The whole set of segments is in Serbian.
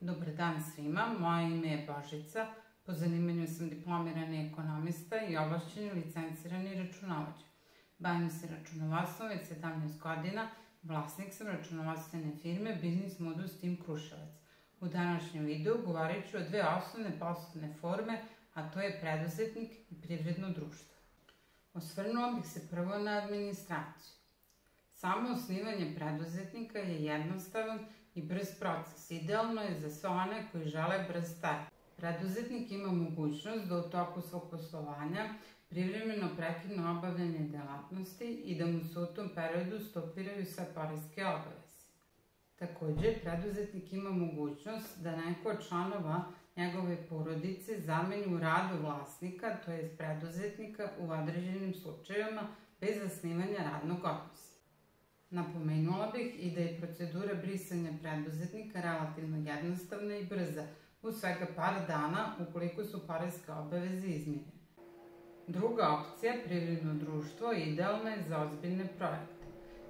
Dobar dan svima, moje ime je Božica, po zanimanju sam diplomirani ekonomista i ovlašćeni licencirani računovođa. Bavim se računovodstvom već 17 godina, vlasnik sam računovodstvene firme Biznis Modus Team Kruševac. U današnjem videu govorit ću o dve osnovne poslovne forme, a to je preduzetnik i privredno društvo. Osvrnula bih se prvo na administraciju. Samo osnivanje preduzetnika je jednostavan i brz proces. Idealno je za sve one koji žele brz start. Preduzetnik ima mogućnost da u toku svog poslovanja privremeno prekine obavljanje delatnosti i da mu se u tom periodu stopiraju sve poreske obaveze. Takođe, preduzetnik ima mogućnost da neko od članova njegove porodice zameni u radu vlasnika, tj. preduzetnika u određenim slučajevima bez zasnivanja radnog odnosa. Napomenula bih i da je procedura brisanja preduzetnika relativno jednostavna i brza, u svega par dana ukoliko su poreske obaveze izmirene. Druga opcija, privredno društvo, idealna je za ozbiljne projekte.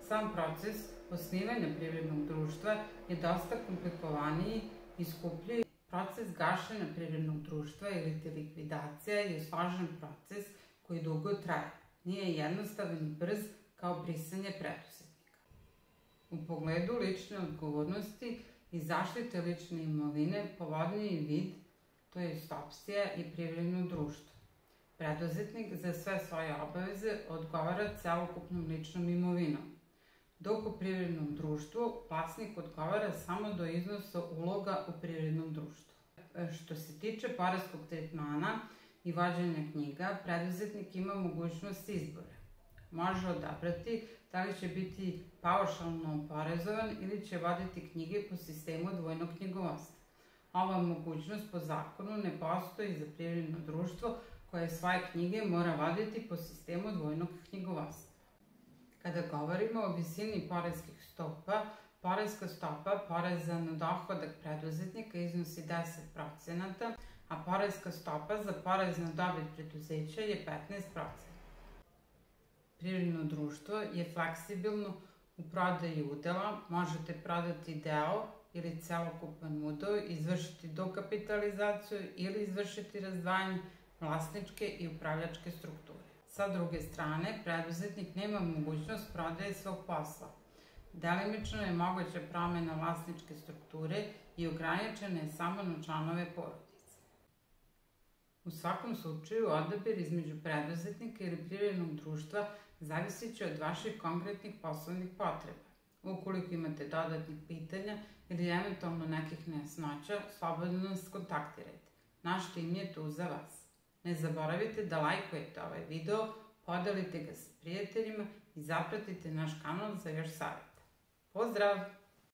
Sam proces osnivanja privrednog društva je dosta komplikovaniji i skuplji. Proces gašenja privrednog društva ili likvidacija je složen proces koji dugo traje. Nije jednostavan i brz kao brisanje preduzetnika. U pogledu lične odgovornosti i zaštite lične imovine povoljniji vid, to je opcija i privredno društvo. Preduzetnik za sve svoje obaveze odgovara celokupnom ličnom imovinom, dok u privrednom društvu vlasnik odgovara samo do iznosa uloga u privrednom društvu. Što se tiče poreskog tretmana i vođenja knjiga, preduzetnik ima mogućnost izbora. Može odabrati da li će biti paušalno oporezovan ili će voditi knjige po sistemu dvojnog knjigovodstva. Ova mogućnost po zakonu ne postoji za privredno društvo koje svoje knjige mora voditi po sistemu dvojnog knjigovodstva. Kada govorimo o visini poreskih stopa, poreska stopa poreza na dohodak preduzetnika iznosi 10%, a poreska stopa za porez na dobit preduzeća je 15%. Privredno društvo je fleksibilno u prodaji udela, možete prodati deo ili celokupan udeo, izvršiti dokapitalizaciju ili izvršiti razdvajanje vlasničke i upravljačke strukture. Sa druge strane, preduzetnik nema mogućnost prodaje svog posla. Delimično je moguća promena vlasničke strukture i ograničena je samo na članove porodice. U svakom slučaju, odabir između preduzetnika ili privrednog društva zavisit će od vaših konkretnih poslovnih potreba. Ukoliko imate dodatnih pitanja ili eventualno nekih nejasnoća, slobodno nas kontaktirajte. Naš tim je tu za vas. Ne zaboravite da lajkujete ovaj video, podelite ga sa prijateljima i zapratite naš kanal za još savjeta. Pozdrav!